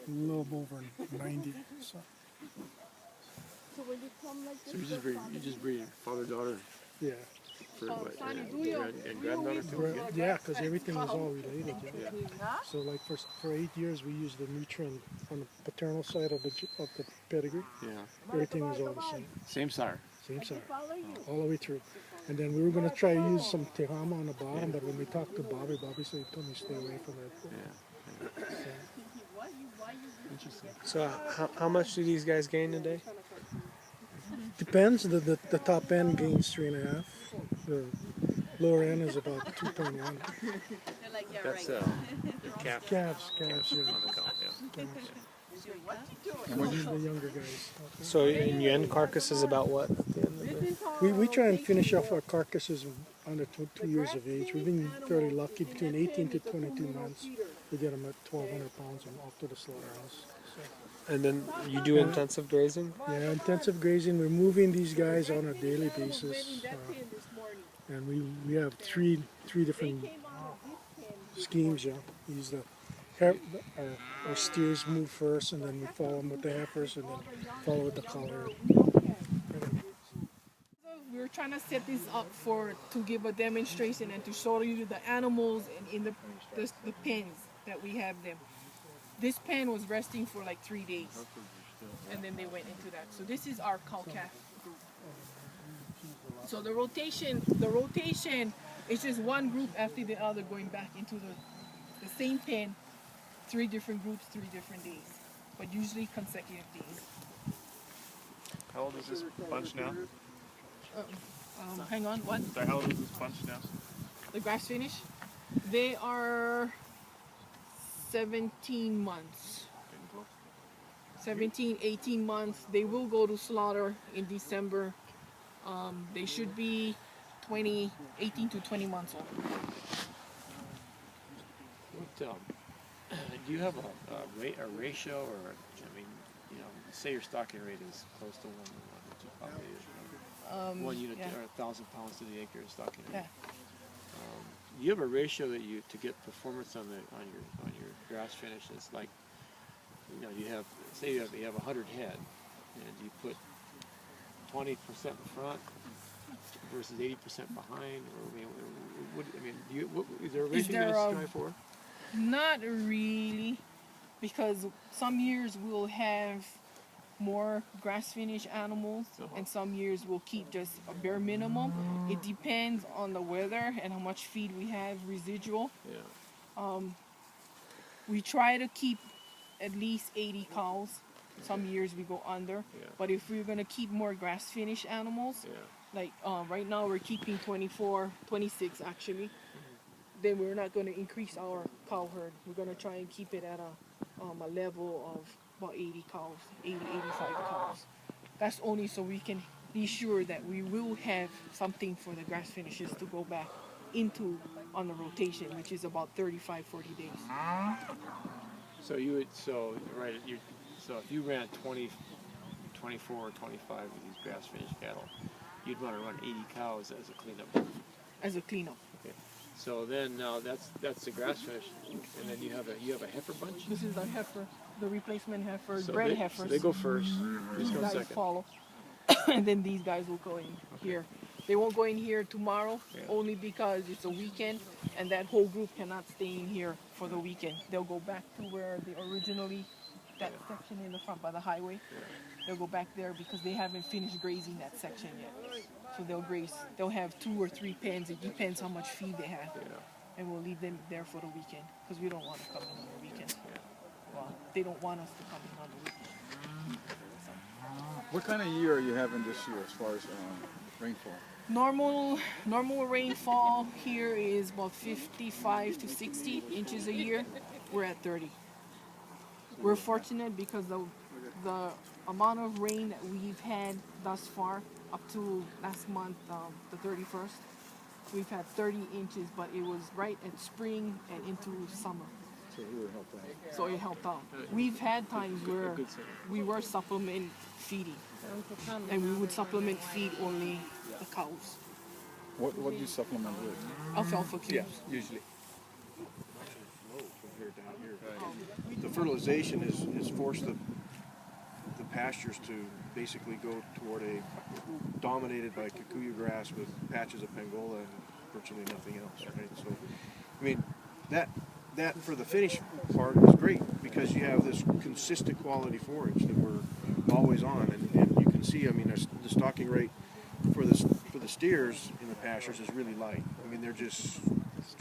a little over 90. So. So when you come like this, So you just breed father-daughter Yeah. for what? And granddaughter too? Yeah, because everything is all related. Yeah. So like for 8 years we used the nutrient on the paternal side of the pedigree. Yeah. Everything was all the same. Same sire. Same side, all the way through. And then we were going to try to use some Tehama on the bottom, but when we talked to Bobby said he told me stay away from it. Yeah. Interesting. So how much do these guys gain a day? Depends. The top end gains 3.5. The lower end is about 2.1. That's calf. Calves, yeah. On the count, yeah. And we're the younger guys. So and you end carcasses about what at the end of the day? We try and finish off our carcasses under 2 years of age. We've been fairly lucky. Between 18 to 22 months, we get them at 1,200 pounds and off to the slaughterhouse. And then you do intensive grazing? Yeah, intensive grazing. We're moving these guys on a daily basis. And we have three different schemes. Yeah, we use our steers move first, and then we follow them with the heifers, and then follow with the collar. we're trying to set this up to give a demonstration and to show you the animals and in the pens that we have them. This pen was resting for like 3 days, and then they went into that. So this is our cow-calf group. So the rotation is just one group after the other going back into the same pen, 3 different groups, 3 different days, but usually consecutive days. How old is this bunch now? Hang on, what? Sorry, how old is this bunch now? The grass finish? They are 17 months. 17, 18 months. They will go to slaughter in December. They should be 18 to 20 months old. What, do you have a ratio, or I mean, you know, say your stocking rate is close to 1 which is probably 1 unit yeah. or 1,000 pounds to the acre stocking rate. Yeah. You have a ratio that to get performance on your grass finish. It's like, you know, you have, say you have 100 head, and you put 20% in front versus 80% behind, or is there a ratio you guys strive for? Not really, because some years we'll have more grass finish animals, and some years we'll keep just a bare minimum. It depends on the weather and how much feed we have residual. Yeah. We try to keep at least 80 cows. Some years we go under, but if we're gonna keep more grass finish animals, like right now we're keeping 24, 26 actually, then we're not gonna increase our cow herd. We're gonna try and keep it at a level of about 80 cows, 80, 85 cows. That's only so we can be sure that we will have something for the grass finishes to go back into on the rotation, which is about 35, 40 days. So if you ran 20, 24 or 25 of these grass finished cattle, you'd want to run 80 cows as a cleanup. As a cleanup. Okay. So then now that's the grass finish, and then you have a heifer bunch. This is the heifer, the replacement heifer, So bred they, heifers. So they go first. These Just go guys second. follow, and then these guys will go in here. They won't go in here tomorrow, only because it's a weekend, and that whole group cannot stay in here for the weekend. They'll go back to where they originally, that section in the front by the highway. They'll go back there because they haven't finished grazing that section yet. So they'll graze. They'll have 2 or 3 pens. It depends how much feed they have. And we'll leave them there for the weekend because we don't want to come in on the weekend. Well, they don't want us to come in on the weekend. What kind of year are you having this year as far as rainfall? Normal rainfall here is about 55 to 60 inches a year. We're at 30. We're fortunate because the amount of rain that we've had thus far, up to last month, the 31st, we've had 30 inches, but it was right at spring and into summer. So it really helped out. So it helped out. We've had times where we were supplement feeding, and we would supplement feed only the cows. What do you supplement with? Alfalfa cubes. Usually. the fertilization is forced the pastures to basically go toward a dominated by kikuyu grass with patches of pangola and virtually nothing else, right? So, I mean, that for the finish part is great because you have this consistent quality forage that we're always on, and you can see, I mean, the stocking rate for the steers in the pastures is really light. I mean, they're just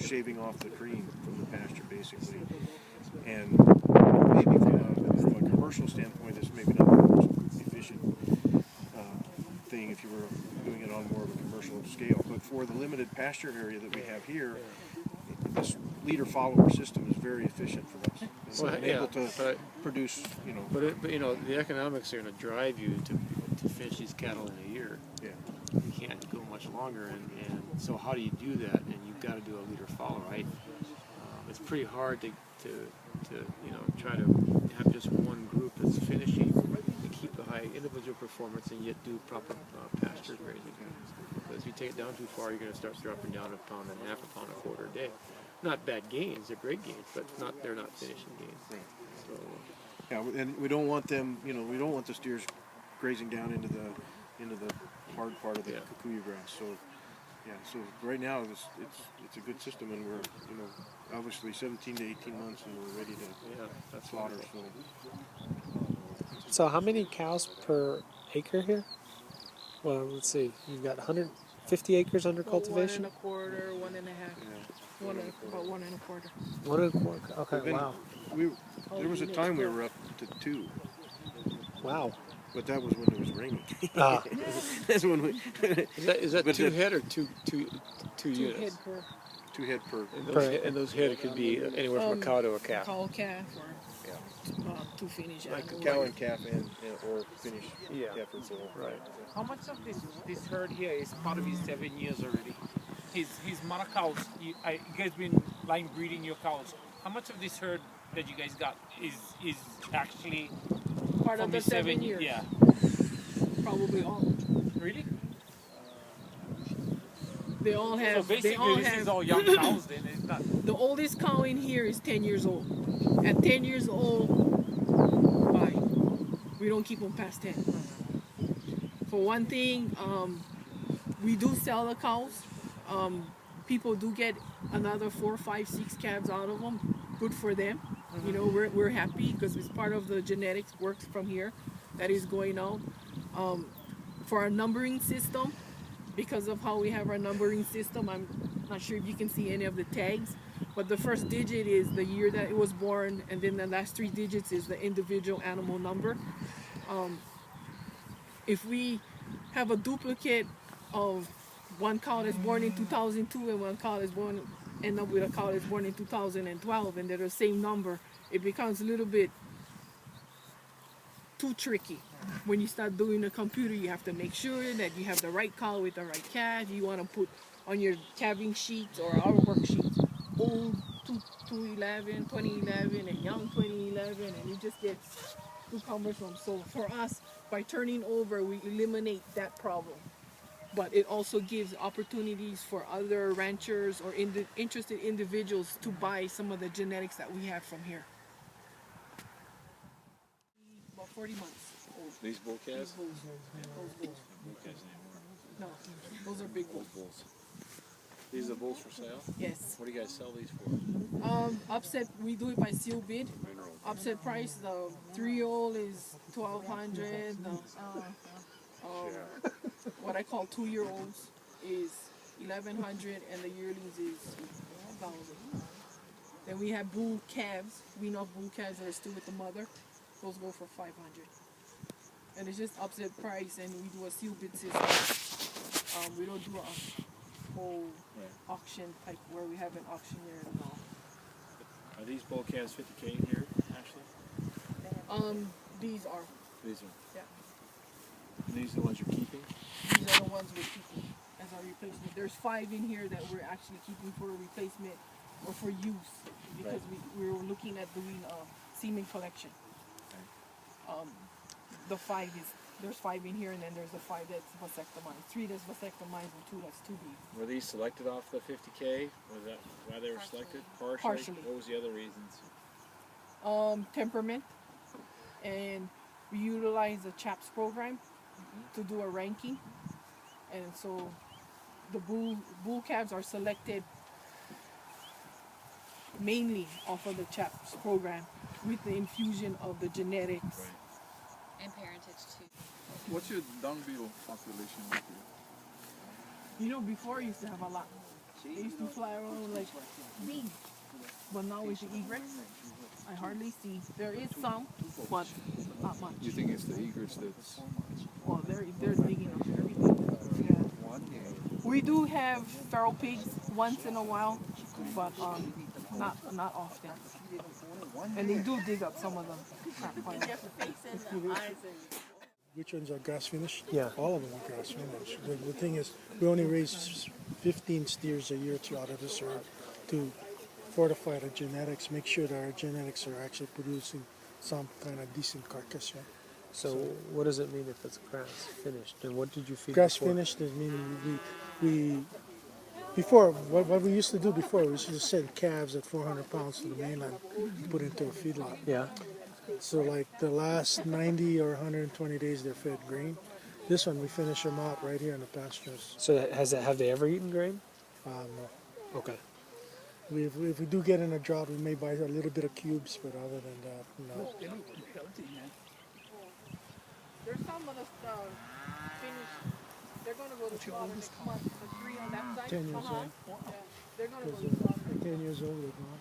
shaving off the cream from the pasture basically, and maybe from a commercial standpoint, it's maybe not the most efficient thing if you were doing it on more of a commercial scale. But for the limited pasture area that we have here, this leader-follower system is very efficient for us. Well, We're able to produce, you know. But you know, the economics are going to drive you to finish these cattle in a year. Yeah. You can't go much longer, and so how do you do that? And you've got to do a leader-follower, right? It's pretty hard to you know, try to have just one group that's finishing and keep a high individual performance and yet do proper pasture grazing. Because if you take it down too far, you're going to start dropping down a pound and a half, a pound a quarter a day. Not bad gains, they're great gains, but they're not finishing gains. Right. So, Yeah, and we don't want them, you know, we don't want the steers grazing down into the hard part of the kikuyu grass. So, yeah, so right now it's a good system, and we're, you know, obviously 17 to 18 months, and we're ready to slaughter. So how many cows per acre here? Well, let's see. You've got 150 acres under cultivation? 1 1/4, 1 1/2. About 1 1/4. 1 1/4. Okay, wow. There was a time we were up to 2. Wow. But that was when it was raining. That's when we. is that two head or two units? Head per. 2 head per. And those head could be anywhere from a cow to a calf. Cow, calf, or to finish. Like a cow and calf, or finish calf or bull. Right. How much of this herd here is part of his 7 years already? His mother cows. You guys been line breeding your cows. How much of this herd that you guys got is actually part of the 7 years? Yeah. Probably all. Really? They all have. So basically, this is all young cows then. It's not. The oldest cow in here is 10 years old. At 10 years old, bye. We don't keep them past 10. For one thing, we do sell the cows. People do get another 4, 5, 6 calves out of them. Good for them. You know, we're happy because it's part of the genetics works from here that is going out. For our numbering system, because of how we have our numbering system, I'm not sure if you can see any of the tags, but the first digit is the year that it was born, and then the last 3 digits is the individual animal number. If we have a duplicate of one cow that's born in 2002 and one cow that's end up with a cow that's born in 2012 and they're the same number, it becomes a little bit too tricky. When you start doing the computer, you have to make sure that you have the right cow with the right calf. You want to put on your calving sheets or our worksheets old 2011, 2011 and young 2011, and it just gets too cumbersome. So for us, by turning over, we eliminate that problem. But it also gives opportunities for other ranchers or interested individuals to buy some of the genetics that we have from here. About 40 months old. These bull calves? Those bulls. No, those are big bulls. These are bulls for sale? Yes. What do you guys sell these for? Upset, we do it by seal bid. Upset price, the 3-year-old is $1,200. What I call 2-year-olds is $1,100, and the yearlings is $1,000. Then we have bull calves. We know bull calves that are still with the mother. Those go for $500. And it's just upset price, and we do a seal bid system. We don't do a whole auction type where we have an auctioneer and all. Are these bull calves 50K here, Ashley? These are. These are. Yeah. And these are the ones you're keeping? These are the ones we're keeping as our replacement. There's 5 in here that we're actually keeping for replacement or for use because we were looking at doing a semen collection. The 5 is, there's 5 in here, and then there's the 5 that's vasectomized. 3 that's vasectomized and 2 that's 2B. Were these selected off the 50K? Was that why they were selected? Partially? Partially. What was the other reasons? temperament, and we utilize the CHAPS program to do a ranking, and so the bull calves are selected mainly off of the CHAPS program with the infusion of the genetics. And parentage too. What's your dung beetle population like here? You know, before I used to have a lot. They used to fly around like bees. But now with the egrets, I hardly see. There is some, but not much. You think it's the egrets that's... Well, they're digging up everything. Yeah. We do have feral pigs once in a while, but not often. And they do dig up some of them. Which ones are grass finished? Yeah. All of them are grass finished. The thing is, we only raise 15 steers a year out of this herd to fortify the genetics, make sure that our genetics are actually producing some kind of decent carcass. Yeah. So what does it mean if it's grass finished? And what did you feed Grass before? finished is meaning we before what we used to do before, we used to send calves at 400 pounds to the mainland, put into a feedlot. Yeah. So like the last 90 or 120 days they're fed grain. This one we finish them out right here in the pastures. So have they ever eaten grain? No. Okay. If we do get in a drought, we may buy a little bit of cubes, but other than that, no. There's some of the finished. They're going to go to slaughter next month. The 3 on that side. 10 years old. Yeah, they're going to go to slaughter. 10 years old, they're gone.